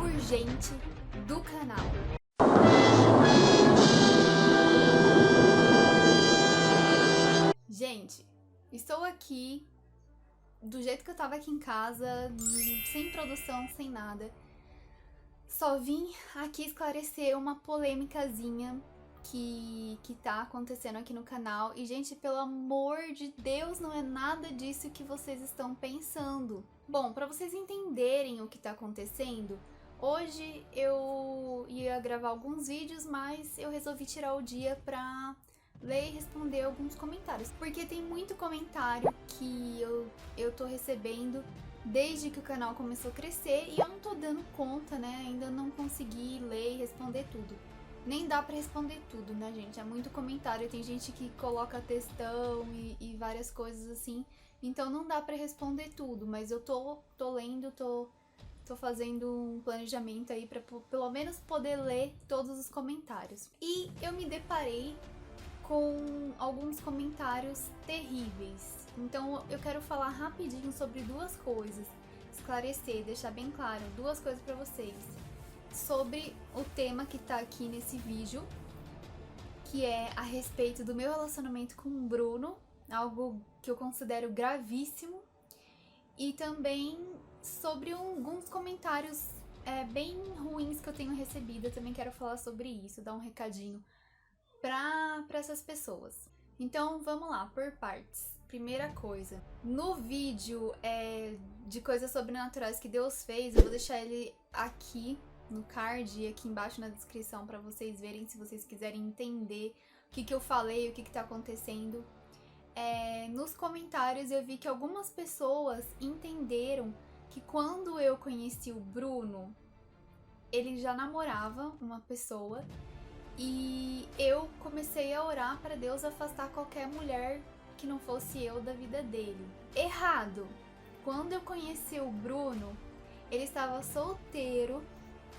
urgente do canal. Gente, estou aqui do jeito que eu tava aqui em casa, sem produção, sem nada. Só vim aqui esclarecer uma polêmicazinha que tá acontecendo aqui no canal. E, gente, pelo amor de Deus, não é nada disso que vocês estão pensando. Bom, pra vocês entenderem o que tá acontecendo, hoje eu ia gravar alguns vídeos, mas eu resolvi tirar o dia pra ler e responder alguns comentários. Porque tem muito comentário que eu tô recebendo desde que o canal começou a crescer e eu não tô dando conta, né? Ainda não consegui ler e responder tudo. Nem dá pra responder tudo, né, gente? É muito comentário, tem gente que coloca textão e várias coisas assim. Então não dá pra responder tudo, mas eu tô lendo, tô fazendo um planejamento aí pra pelo menos poder ler todos os comentários. E eu me deparei com alguns comentários terríveis. Então eu quero falar rapidinho sobre duas coisas, esclarecer, deixar bem claro duas coisas pra vocês. Sobre o tema que tá aqui nesse vídeo, que é a respeito do meu relacionamento com o Bruno, algo que eu considero gravíssimo, e também sobre alguns comentários bem ruins que eu tenho recebido. Eu também quero falar sobre isso, dar um recadinho pra essas pessoas. Então vamos lá, por partes. Primeira coisa, no vídeo de coisas sobrenaturais que Deus fez, eu vou deixar ele aqui no card e aqui embaixo na descrição pra vocês verem, se vocês quiserem entender o que eu falei, o que tá acontecendo. Nos comentários eu vi que algumas pessoas entenderam que quando eu conheci o Bruno, ele já namorava uma pessoa e eu comecei a orar para Deus afastar qualquer mulher que não fosse eu da vida dele. Errado! Quando eu conheci o Bruno, ele estava solteiro.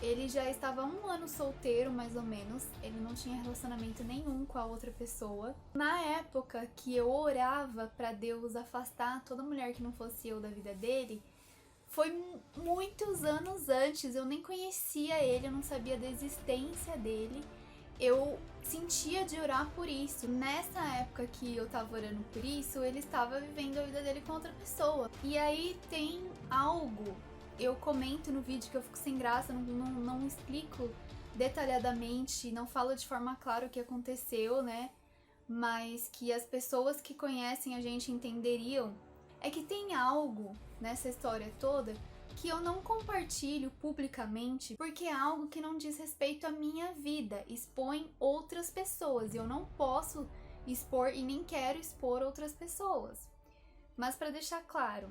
Ele já estava 1 ano solteiro, mais ou menos. Ele não tinha relacionamento nenhum com a outra pessoa. Na época que eu orava pra Deus afastar toda mulher que não fosse eu da vida dele, foi muitos anos antes. Eu nem conhecia ele, eu não sabia da existência dele. Eu sentia de orar por isso. Nessa época que eu tava orando por isso, ele estava vivendo a vida dele com outra pessoa. E aí tem algo... Eu comento no vídeo que eu fico sem graça, não explico detalhadamente, não falo de forma clara o que aconteceu, né? Mas que as pessoas que conhecem a gente entenderiam. É que tem algo nessa história toda que eu não compartilho publicamente porque é algo que não diz respeito à minha vida, expõe outras pessoas e eu não posso expor e nem quero expor outras pessoas. Mas para deixar claro,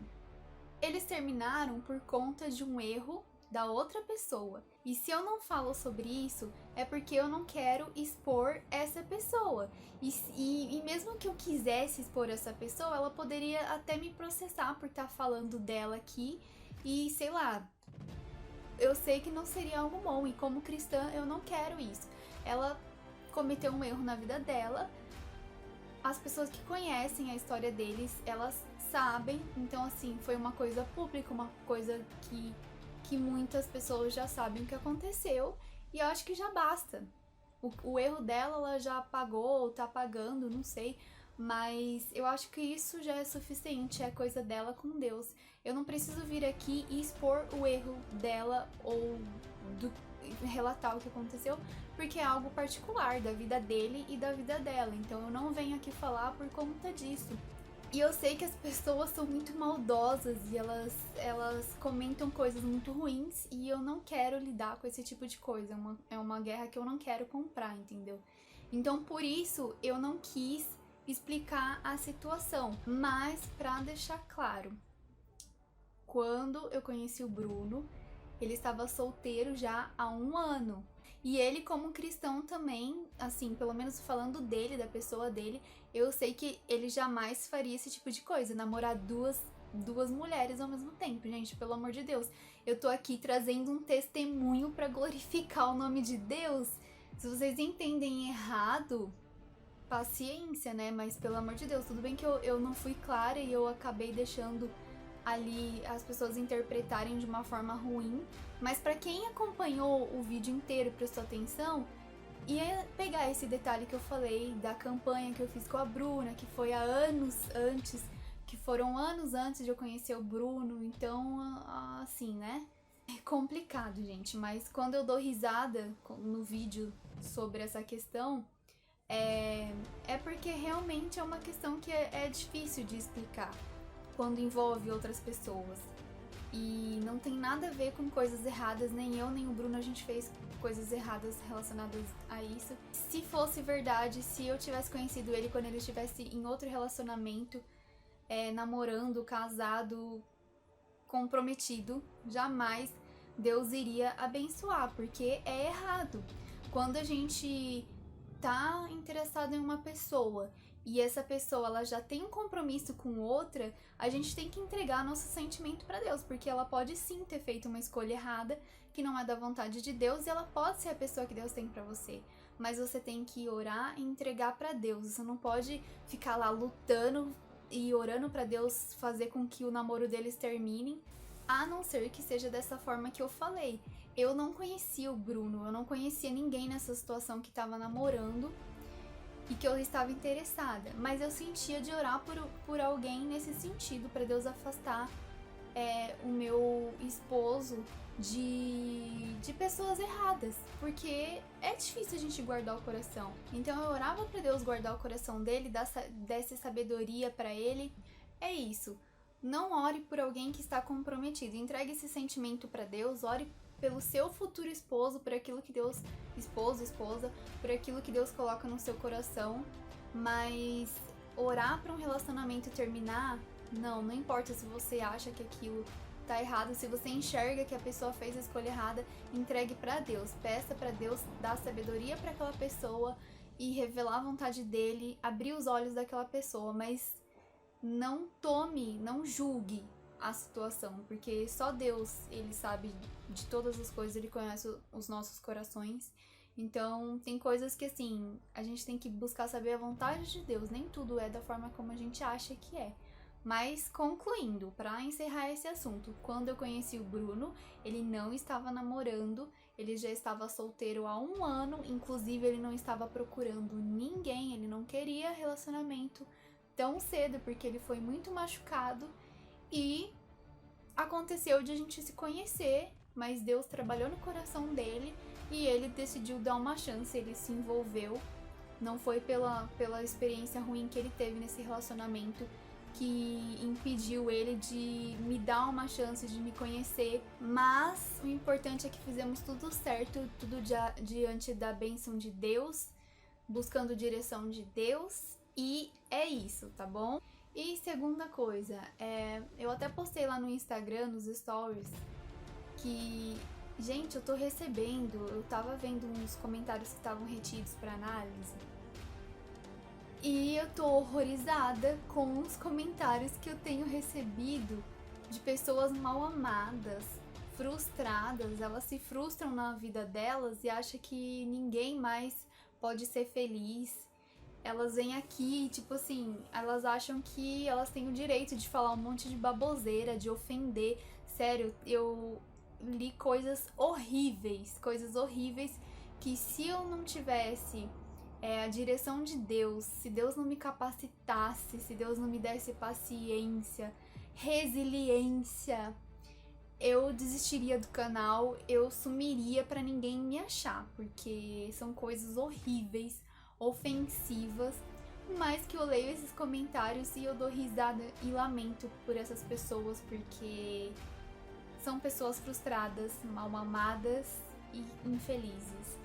eles terminaram por conta de um erro da outra pessoa. E se eu não falo sobre isso, é porque eu não quero expor essa pessoa. E mesmo que eu quisesse expor essa pessoa, ela poderia até me processar por estar falando dela aqui. E sei lá, eu sei que não seria algo bom. E como cristã, eu não quero isso. Ela cometeu um erro na vida dela. As pessoas que conhecem a história deles, elas sabem, então assim, foi uma coisa pública, uma coisa que muitas pessoas já sabem o que aconteceu, e eu acho que já basta. O erro dela, ela já pagou, tá pagando, não sei, mas eu acho que isso já é suficiente, é coisa dela com Deus. Eu não preciso vir aqui e expor o erro dela ou relatar o que aconteceu, porque é algo particular da vida dele e da vida dela, então eu não venho aqui falar por conta disso. E eu sei que as pessoas são muito maldosas e elas comentam coisas muito ruins e eu não quero lidar com esse tipo de coisa. É uma guerra que eu não quero comprar, entendeu? Então por isso eu não quis explicar a situação. Mas pra deixar claro, quando eu conheci o Bruno, ele estava solteiro já há 1 ano. E ele, como cristão também, assim, pelo menos falando dele, da pessoa dele, eu sei que ele jamais faria esse tipo de coisa, namorar duas mulheres ao mesmo tempo, gente, pelo amor de Deus. Eu tô aqui trazendo um testemunho pra glorificar o nome de Deus. Se vocês entendem errado, paciência, né? Mas pelo amor de Deus, tudo bem que eu não fui clara e eu acabei deixando ali as pessoas interpretarem de uma forma ruim, mas para quem acompanhou o vídeo inteiro e prestou atenção, ia pegar esse detalhe que eu falei da campanha que eu fiz com a Bruna, que foi há anos antes, que foram anos antes de eu conhecer o Bruno, então, assim, né? É complicado, gente, mas quando eu dou risada no vídeo sobre essa questão, é porque realmente é uma questão que é difícil de explicar quando envolve outras pessoas. E não tem nada a ver com coisas erradas, nem eu nem o Bruno a gente fez coisas erradas relacionadas a isso. Se fosse verdade, se eu tivesse conhecido ele quando ele estivesse em outro relacionamento, namorando, casado, comprometido, jamais Deus iria abençoar, porque é errado. Quando a gente tá interessado em uma pessoa e essa pessoa ela já tem um compromisso com outra, a gente tem que entregar nosso sentimento para Deus, porque ela pode sim ter feito uma escolha errada, que não é da vontade de Deus, e ela pode ser a pessoa que Deus tem para você. Mas você tem que orar e entregar para Deus. Você não pode ficar lá lutando e orando para Deus fazer com que o namoro deles termine, a não ser que seja dessa forma que eu falei. Eu não conhecia o Bruno, eu não conhecia ninguém nessa situação que estava namorando e que eu estava interessada, mas eu sentia de orar por alguém nesse sentido, para Deus afastar o meu esposo de pessoas erradas, porque é difícil a gente guardar o coração. Então eu orava para Deus guardar o coração dele, desse sabedoria para ele. É isso. Não ore por alguém que está comprometido. Entregue esse sentimento para Deus, ore pelo seu futuro esposo, por aquilo que Deus, esposa, por aquilo que Deus coloca no seu coração, mas orar para um relacionamento terminar, não importa se você acha que aquilo tá errado, se você enxerga que a pessoa fez a escolha errada, entregue para Deus, peça para Deus dar sabedoria para aquela pessoa e revelar a vontade dele, abrir os olhos daquela pessoa, mas não julgue a situação, porque só Deus, ele sabe de todas as coisas, ele conhece os nossos corações. Então tem coisas que assim, a gente tem que buscar saber a vontade de Deus, nem tudo é da forma como a gente acha que é. Mas concluindo, para encerrar esse assunto, quando eu conheci o Bruno, ele não estava namorando, ele já estava solteiro há 1 ano, inclusive ele não estava procurando ninguém, ele não queria relacionamento tão cedo, porque ele foi muito machucado. E aconteceu de a gente se conhecer, mas Deus trabalhou no coração dele e ele decidiu dar uma chance, ele se envolveu. Não foi pela experiência ruim que ele teve nesse relacionamento que impediu ele de me dar uma chance de me conhecer, mas o importante é que fizemos tudo certo, tudo diante da bênção de Deus, buscando direção de Deus, e é isso, tá bom? E segunda coisa, eu até postei lá no Instagram, nos stories, que, gente, eu tô recebendo, eu tava vendo uns comentários que estavam retidos pra análise, e eu tô horrorizada com os comentários que eu tenho recebido de pessoas mal amadas, frustradas, elas se frustram na vida delas e acham que ninguém mais pode ser feliz. Elas vêm aqui, tipo assim, elas acham que elas têm o direito de falar um monte de baboseira, de ofender. Sério, eu li coisas horríveis que se eu não tivesse a direção de Deus, se Deus não me capacitasse, se Deus não me desse paciência, resiliência, eu desistiria do canal, eu sumiria pra ninguém me achar, porque são coisas horríveis, ofensivas, mas que eu leio esses comentários e eu dou risada e lamento por essas pessoas, porque são pessoas frustradas, mal amadas e infelizes.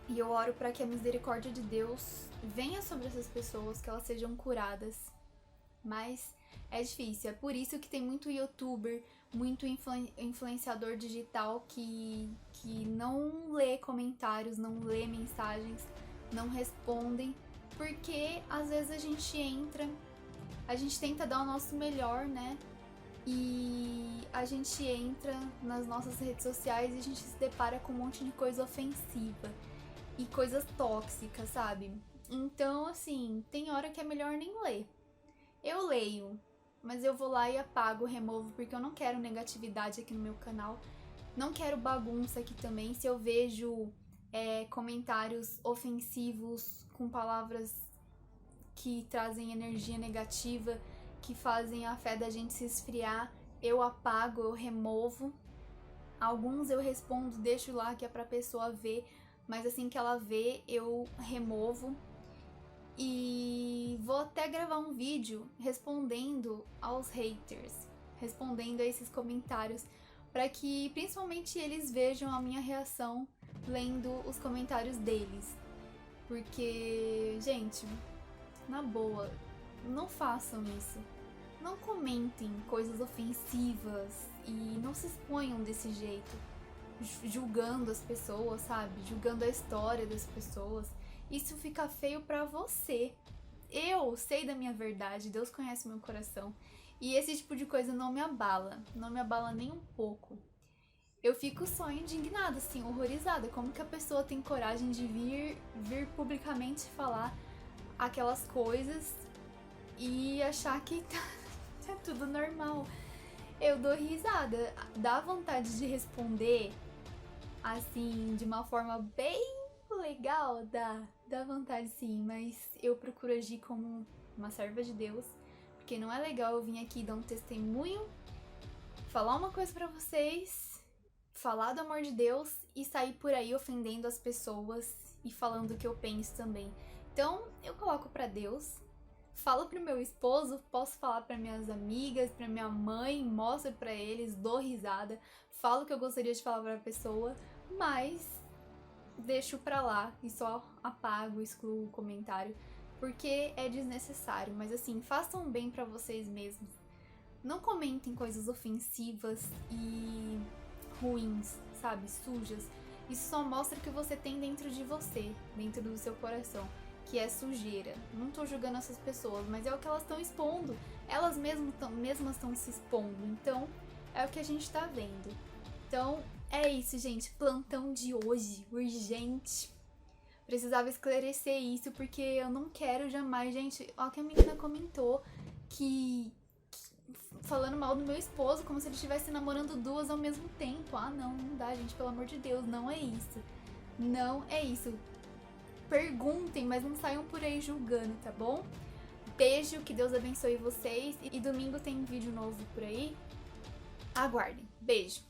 E eu oro para que a misericórdia de Deus venha sobre essas pessoas, que elas sejam curadas. Mas é difícil, é por isso que tem muito youtuber, muito influenciador digital que não lê comentários, não lê mensagens, não respondem, porque às vezes a gente tenta dar o nosso melhor, né? E a gente entra nas nossas redes sociais e a gente se depara com um monte de coisa ofensiva e coisas tóxicas, sabe? Então, assim, tem hora que é melhor nem ler. Eu leio, mas eu vou lá e apago, removo, porque eu não quero negatividade aqui no meu canal. Não quero bagunça aqui também. Se eu vejo comentários ofensivos com palavras que trazem energia negativa, que fazem a fé da gente se esfriar, eu apago, eu removo. Alguns eu respondo, deixo lá que é pra pessoa ver, mas assim que ela vê, eu removo. E vou até gravar um vídeo respondendo aos haters, respondendo a esses comentários, para que principalmente eles vejam a minha reação lendo os comentários deles. Porque, gente, na boa, não façam isso. Não comentem coisas ofensivas e não se exponham desse jeito, julgando as pessoas, sabe? Julgando a história das pessoas. Isso fica feio pra você. Eu sei da minha verdade, Deus conhece meu coração. E esse tipo de coisa não me abala nem um pouco. Eu fico só indignada, assim, horrorizada. Como que a pessoa tem coragem de vir publicamente falar aquelas coisas e achar que tá tudo normal. Eu dou risada. Dá vontade de responder, assim, de uma forma bem legal, dá vontade sim, mas eu procuro agir como uma serva de Deus, porque não é legal eu vir aqui dar um testemunho, falar uma coisa pra vocês, falar do amor de Deus e sair por aí ofendendo as pessoas e falando o que eu penso também. Então eu coloco pra Deus, falo pro meu esposo, posso falar pra minhas amigas, pra minha mãe, mostro pra eles, dou risada, falo o que eu gostaria de falar pra pessoa, mas deixo pra lá e só apago, excluo o comentário, porque é desnecessário. Mas assim, façam bem pra vocês mesmos. Não comentem coisas ofensivas e ruins, sabe? Sujas. Isso só mostra o que você tem dentro de você, dentro do seu coração, que é sujeira. Não tô julgando essas pessoas, mas é o que elas estão expondo. Elas mesmas estão se expondo. Então, é o que a gente tá vendo. Então, é isso, gente. Plantão de hoje, urgente. Precisava esclarecer isso, porque eu não quero jamais, gente. Ó, que a menina comentou que falando mal do meu esposo, como se ele estivesse namorando duas ao mesmo tempo. Ah, não dá, gente, pelo amor de Deus, não é isso. Não é isso. Perguntem, mas não saiam por aí julgando, tá bom? Beijo, que Deus abençoe vocês. E domingo tem vídeo novo por aí. Aguardem. Beijo.